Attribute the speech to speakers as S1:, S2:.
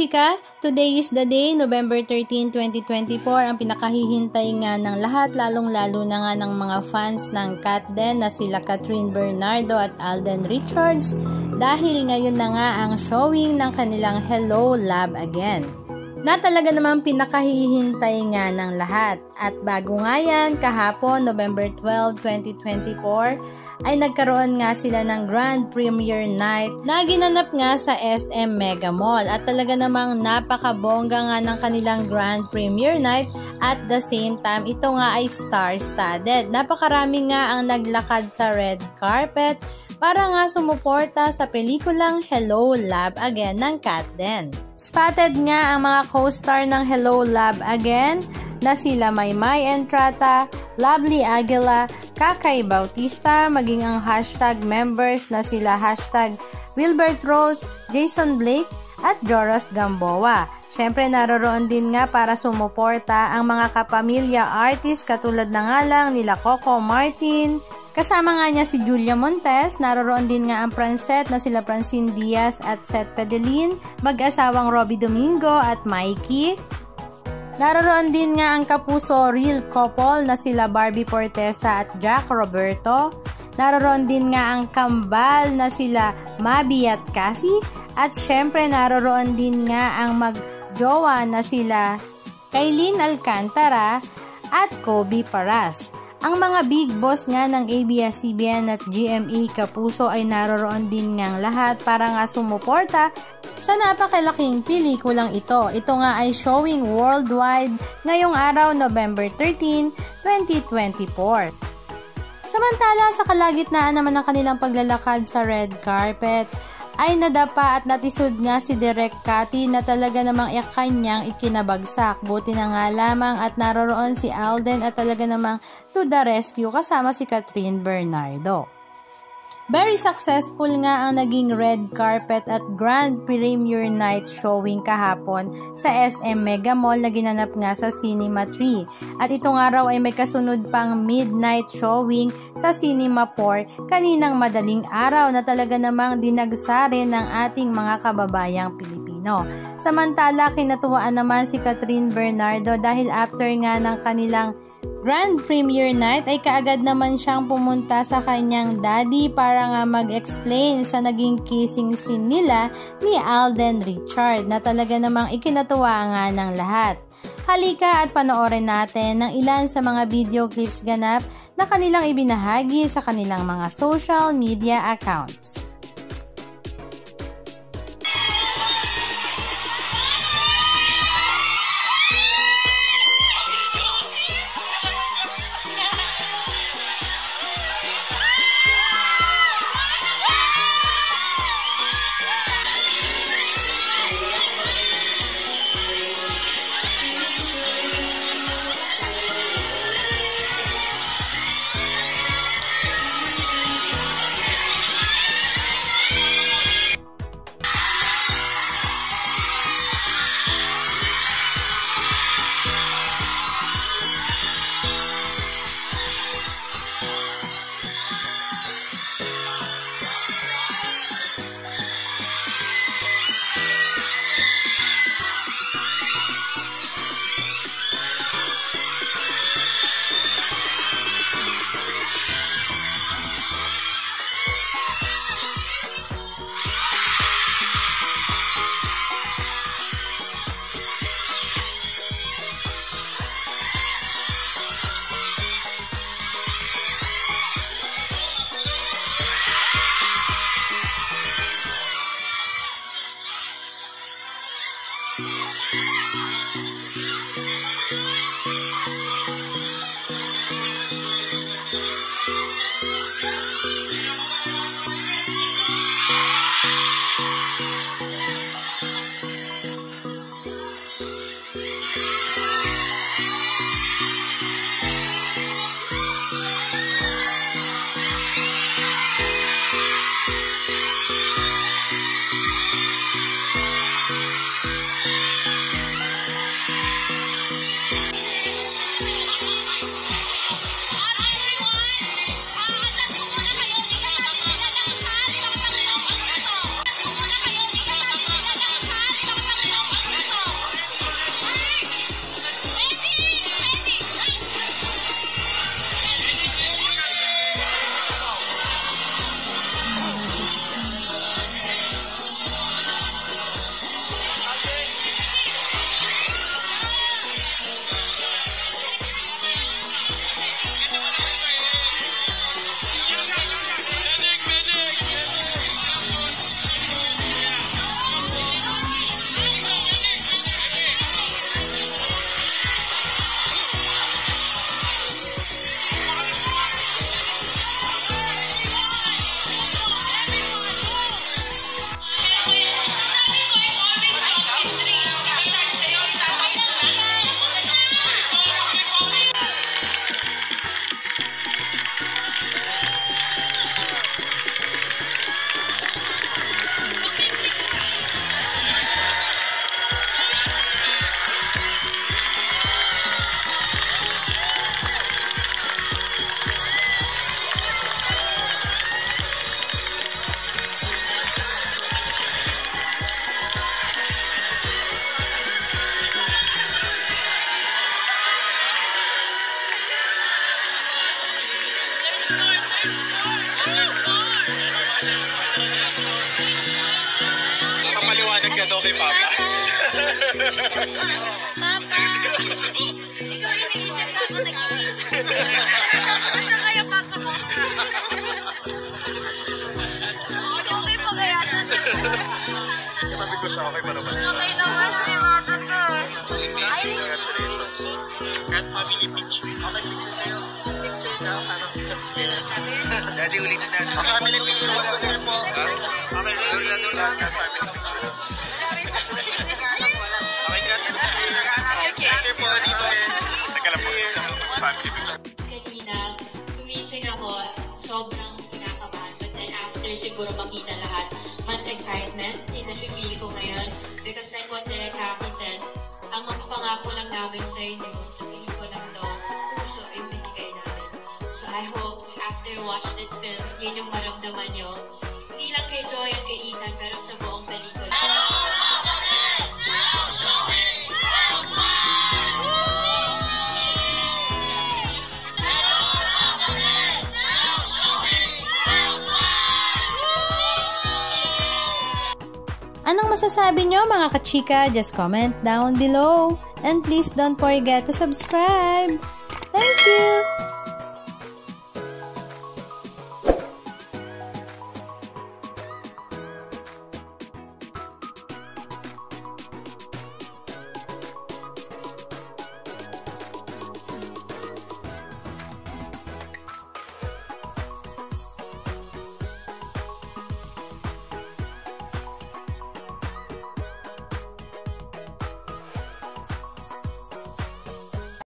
S1: chika, today is the day, November 13, 2024, ang pinakahihintay nga ng lahat, lalong-lalo na nga ng mga fans ng Katden na sila Kathryn Bernardo at Alden Richards dahil ngayon na nga ang showing ng kanilang Hello Love Again. Na talaga namang pinakahihintay nga ng lahat. At bago nga yan, kahapon, November 12, 2024, ay nagkaroon nga sila ng Grand Premiere Night na ginanap nga sa SM Mega Mall. At talaga namang napakabongga nga ng kanilang Grand Premiere Night at the same time, ito nga ay star-studded. Napakarami nga ang naglakad sa red carpet para nga sumuporta sa pelikulang Hello Love Again ng Katden. Spotted nga ang mga co-star ng Hello Love Again na sila Maymay Entrata, Lovely Aguila, Kakay Bautista, maging ang hashtag members na sila hashtag Wilbert Rose, Jason Blake at Joros Gamboa. Siyempre naroroon din nga para sumuporta ang mga kapamilya artist katulad na nga lang nila Coco Martin. Kasama nga niya si Julia Montes, naroroon din nga ang Francet na sila Francine Diaz at Seth Pedelin, mag-asawang Robbie Domingo at Mikey. Naroroon din nga ang kapuso real couple na sila Barbie Fortesa at Jack Roberto. Naroroon din nga ang kambal na sila Mabi at Cassie. At syempre naroroon din nga ang mag-jowa na sila Kailin Alcantara at Kobe Paras. Ang mga big boss nga ng ABS-CBN at GMA Kapuso ay naroroon din ngang lahat para nga sumuporta sa napakalaking pelikulang ito. Ito nga ay showing worldwide ngayong araw, November 13, 2024. Samantala, sa kalagitnaan naman ng kanilang paglalakad sa red carpet, ay nadapa at natisod nga si Direk Cathy na talaga namang kanyang ikinabagsak. Buti na nga lamang at naroroon si Alden at talaga namang to the rescue kasama si Kathryn Bernardo. Very successful nga ang naging red carpet at Grand Premiere Night showing kahapon sa SM Mega Mall na ginanap nga sa Cinema 3. At itong araw ay may kasunod pang midnight showing sa Cinema 4 kaninang madaling araw na talaga namang dinagsarin ng ating mga kababayang Pilipino. Samantala, kinatuwaan naman si Kathryn Bernardo dahil after nga ng kanilang Grand Premiere Night ay kaagad naman siyang pumunta sa kanyang daddy para nga mag-explain sa naging kissing scene nila ni Alden Richard na talaga namang ikinatuwa nga ng lahat. Halika at panoorin natin ng ilan sa mga video clips ganap na kanilang ibinahagi sa kanilang mga social media accounts.
S2: daw kay Papa.
S3: Papa! Ikaw yung nag-isip ka ako nag-iis. Basta kaya Papa mo. Okay po kaya sa
S2: Katabi ko siya, okay pa naman.
S3: Okay naman, imagine ko.
S2: Congratulations.
S4: Cat family picture. Okay, picture tayo. Picture daw, parang sa picture. Daddy, ulit na natin.
S2: Family picture. Okay po.
S4: Okay, ano lang.
S2: Cat family picture.
S4: Okay, cat.
S2: Kasi po dito. Teka lang po. Family picture.
S5: Kanina, gumising ako, sobrang kinakabahan. But then after siguro makita lahat, mas excitement, din na-feel ko ngayon. Because like what the Kaki said, ang magpapangako lang namin sa inyo, sa pelikulang to, puso yung binigay namin. So I hope after watch this film, yun yung maramdaman nyo. Hindi lang kay Joy at kay Ethan, pero sa buong pelikula.
S1: Anong masasabi nyo mga kachika? Just comment down below. And please don't forget to subscribe. Thank you!